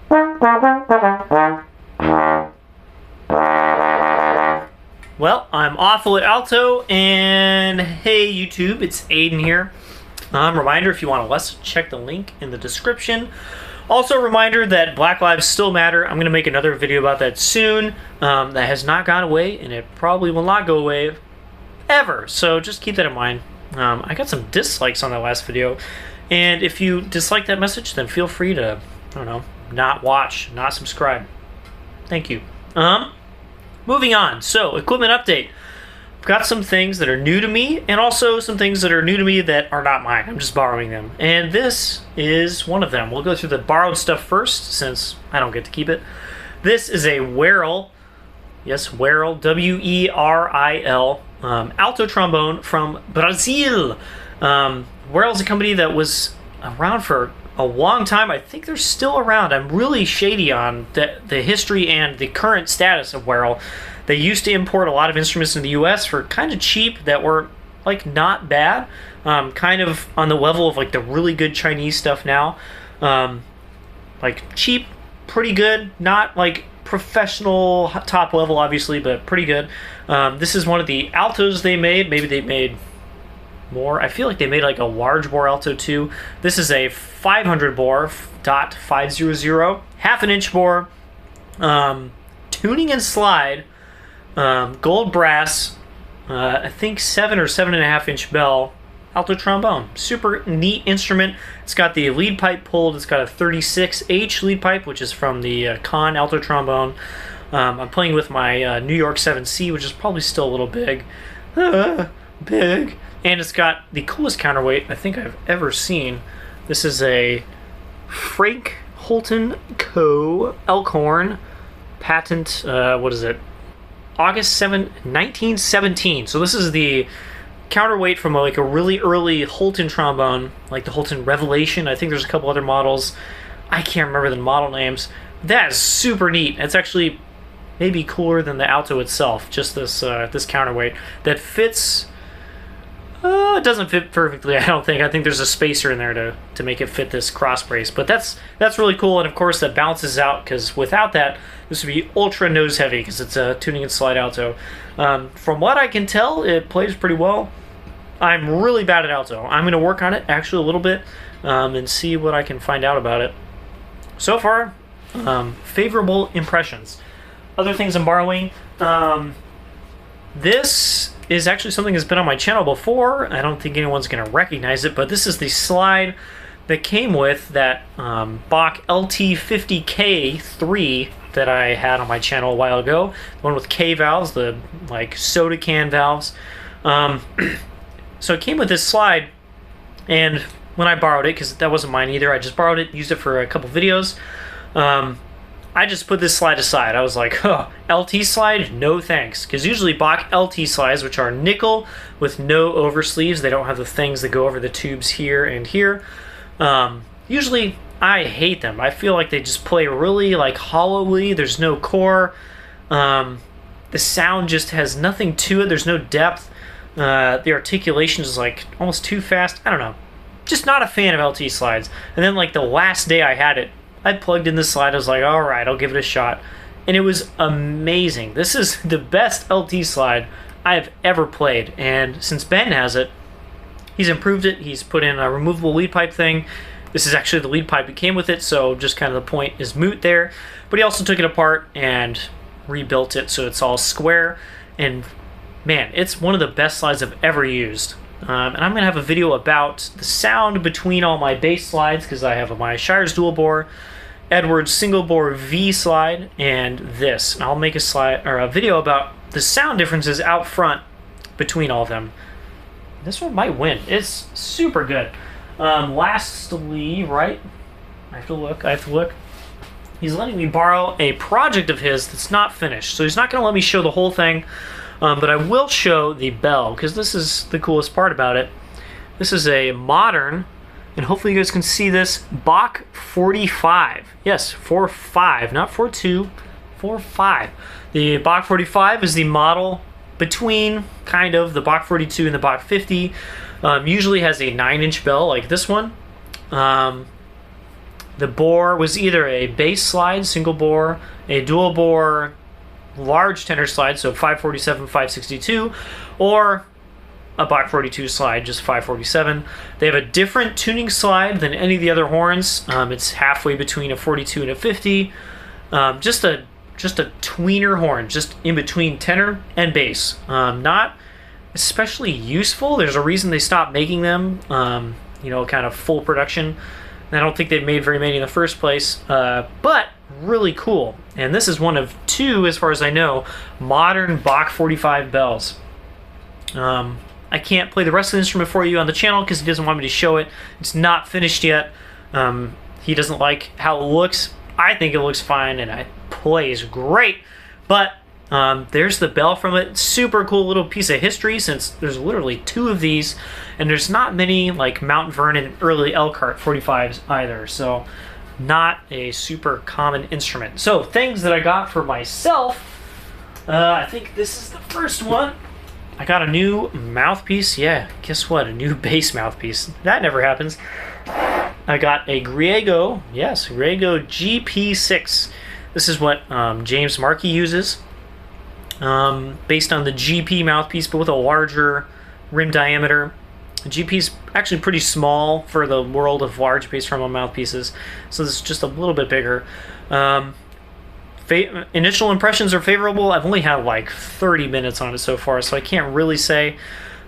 Well, I'm awful at alto, and hey YouTube, it's Aiden here. Reminder, if you want a lesson, check the link in the description. Also, a reminder that Black Lives still matter. I'm going to make another video about that soon. That has not gone away, and it probably will not go away ever. So just keep that in mind. I got some dislikes on that last video, and if you dislike that message, then feel free to, I don't know, not watch, not subscribe. Thank you. Moving on. So, equipment update. I've got some things that are new to me, and also some things that are new to me that are not mine. I'm just borrowing them. And this is one of them. We'll go through the borrowed stuff first, since I don't get to keep it. This is a Weril, yes, Weril, W-E-R-I-L, alto trombone from Brazil. Weril is a company that was around for a long time. I think they're still around. I'm really shady on the history and the current status of Weril. They used to import a lot of instruments in the US for kind of cheap that were like not bad, kind of on the level of like the really good Chinese stuff now. Like cheap, pretty good, not like professional top level obviously, but pretty good. This is one of the altos they made. Maybe they made more. I feel like they made like a large bore alto too. This is a 500 bore .500, half an inch bore, tuning and slide, gold brass, I think 7 or 7.5 inch bell, alto trombone. Super neat instrument. It's got the lead pipe pulled. It's got a 36H lead pipe, which is from the Con alto trombone. I'm playing with my New York 7C, which is probably still a little big. Big. And it's got the coolest counterweight I think I've ever seen. This is a Frank Holton Co. Elkhorn patent, what is it? August 7, 1917. So this is the counterweight from like a really early Holton trombone, like the Holton Revelation. I think there's a couple other models. I can't remember the model names. That is super neat. It's actually maybe cooler than the alto itself, just this this counterweight that fits. It doesn't fit perfectly, I don't think. I think there's a spacer in there to make it fit this cross brace. But that's really cool, and of course that balances out, because without that, this would be ultra nose heavy, because it's a tuning and slide alto. From what I can tell, it plays pretty well. I'm really bad at alto. I'm going to work on it, actually, a little bit, and see what I can find out about it. So far, favorable impressions. Other things I'm borrowing. This is actually something that's been on my channel before. I don't think anyone's going to recognize it, but this is the slide that came with that Bach LT 50K3 that I had on my channel a while ago. The one with K valves, the like soda can valves. So it came with this slide, and when I borrowed it, because that wasn't mine either, I just borrowed it, used it for a couple videos. I just put this slide aside. I was like, oh, LT slide? No thanks. Because usually Bach LT slides, which are nickel with no oversleeves, they don't have the things that go over the tubes here and here. Usually I hate them. I feel like they just play really like hollowly. There's no core. The sound just has nothing to it. There's no depth. The articulation is like almost too fast. I don't know. Just not a fan of LT slides. And then like the last day I had it, I plugged in the slide. I was like, all right, I'll give it a shot. And it was amazing. This is the best LT slide I have ever played. And since Ben has it, he's improved it. He's put in a removable lead pipe thing. This is actually the lead pipe that came with it, so just kind of the point is moot there. But he also took it apart and rebuilt it so it's all square. And man, it's one of the best slides I've ever used. And I'm going to have a video about the sound between all my bass slides, because I have my Shire's dual bore, Edwards single bore V slide, and this. And I'll make a slide or a video about the sound differences out front between all of them. This one might win. It's super good. Lastly, right? I have to look. He's letting me borrow a project of his that's not finished, so he's not going to let me show the whole thing. But I will show the bell, because this is the coolest part about it. This is a modern, and hopefully you guys can see this, Bach 45. Yes, 45, not 42, 45. The Bach 45 is the model between kind of the Bach 42 and the Bach 50. Usually has a 9-inch bell like this one. The bore was either a bass slide, single bore, a dual bore, large tenor slide, so 547, 562, or a Bach 42 slide, just 547. They have a different tuning slide than any of the other horns. It's halfway between a 42 and a 50. Just a tweener horn, just in between tenor and bass. Not especially useful. There's a reason they stopped making them, you know, kind of full production. I don't think they've made very many in the first place, but really cool. And this is one of two, as far as I know, modern Bach 45 bells. I can't play the rest of the instrument for you on the channel because he doesn't want me to show it. It's not finished yet. He doesn't like how it looks. I think it looks fine, and it plays great. But there's the bell from it. Super cool little piece of history, since there's literally two of these, and there's not many like Mount Vernon early Elkhart 45s either, so not a super common instrument. So things that I got for myself, I think this is the first one. I got a new mouthpiece. Yeah, guess what? A new bass mouthpiece. That never happens. I got a Griego, yes, Griego GP6. This is what James Markey uses. Based on the GP mouthpiece, but with a larger rim diameter. The GP's actually pretty small for the world of large bass treble mouthpieces, so this is just a little bit bigger. Initial impressions are favorable. I've only had like 30 minutes on it so far, so I can't really say.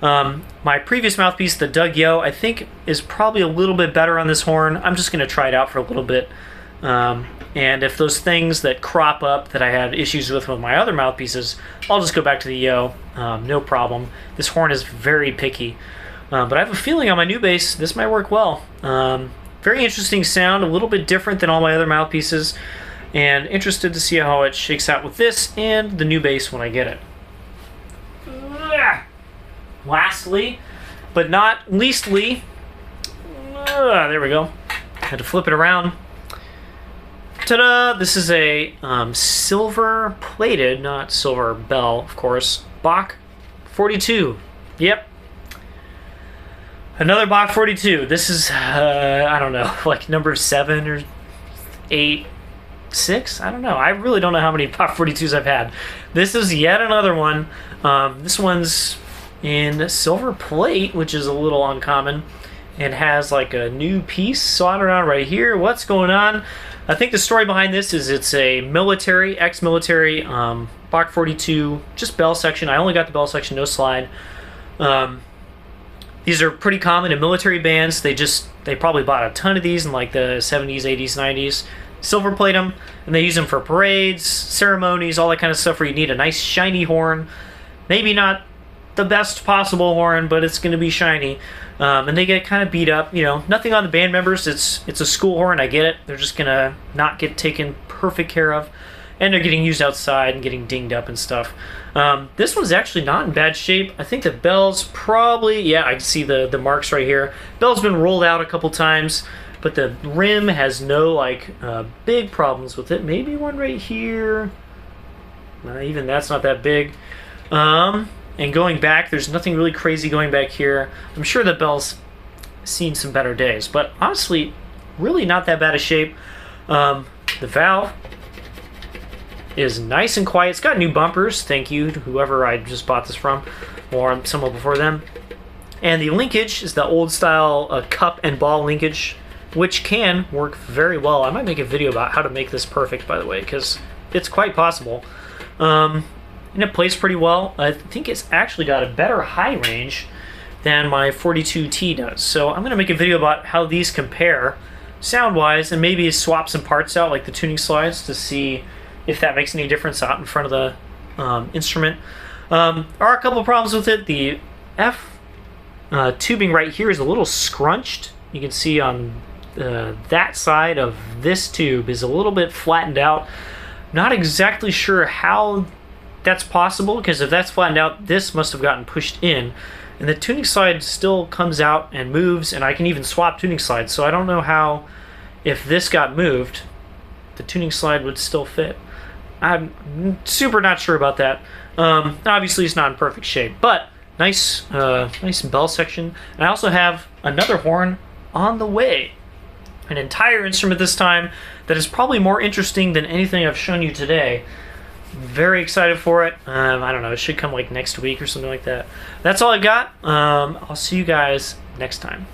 My previous mouthpiece, the Doug Yo, I think is probably a little bit better on this horn. I'm just going to try it out for a little bit. And if those things that crop up that I had issues with my other mouthpieces, I'll just go back to the Yo. No problem. This horn is very picky. But I have a feeling on my new bass, this might work well. Very interesting sound, a little bit different than all my other mouthpieces. And interested to see how it shakes out with this and the new bass when I get it. Lastly, but not leastly, there we go. Had to flip it around. Ta-da! This is a silver plated, not silver bell, of course, Bach 42. Yep. Another Bach 42. This is, I don't know, like number 7 or 8, 6? I don't know. I really don't know how many Bach 42s I've had. This is yet another one. This one's in silver plate, which is a little uncommon, and has like a new piece soldered on right here. What's going on? I think the story behind this is it's a military, ex-military Bach 42, just bell section. I only got the bell section, no slide. These are pretty common in military bands. They probably bought a ton of these in like the 70s, 80s, 90s. Silver plate them, and they use them for parades, ceremonies, all that kind of stuff where you need a nice shiny horn. Maybe not the best possible horn, but it's going to be shiny. And they get kind of beat up. You know, nothing on the band members. It's a school horn. I get it. They're just going to not get taken perfect care of. And they're getting used outside and getting dinged up and stuff. This one's actually not in bad shape. I think the bell's probably, yeah, I can see the marks right here. Bell's been rolled out a couple times, but the rim has no like big problems with it. Maybe one right here. Even that's not that big. And going back, there's nothing really crazy going back here. I'm sure the bell's seen some better days, but honestly, really not that bad a shape. The valve is nice and quiet. It's got new bumpers. Thank you to whoever I just bought this from, or someone before them. And the linkage is the old style cup and ball linkage, which can work very well. I might make a video about how to make this perfect, by the way, because it's quite possible. And it plays pretty well. I think it's actually got a better high range than my 42T does. So I'm going to make a video about how these compare sound-wise, and maybe swap some parts out, like the tuning slides, to see if that makes any difference out in front of the instrument. There are a couple of problems with it. The F tubing right here is a little scrunched. You can see on that side of this tube is a little bit flattened out. Not exactly sure how that's possible, because if that's flattened out, this must have gotten pushed in. And the tuning slide still comes out and moves, and I can even swap tuning slides. So I don't know how, if this got moved, the tuning slide would still fit. I'm super not sure about that. Obviously, it's not in perfect shape, but nice, nice bell section. And I also have another horn on the way. an entire instrument this time that is probably more interesting than anything I've shown you today. Very excited for it. I don't know, it should come like next week or something like that. That's all I got. I'll see you guys next time.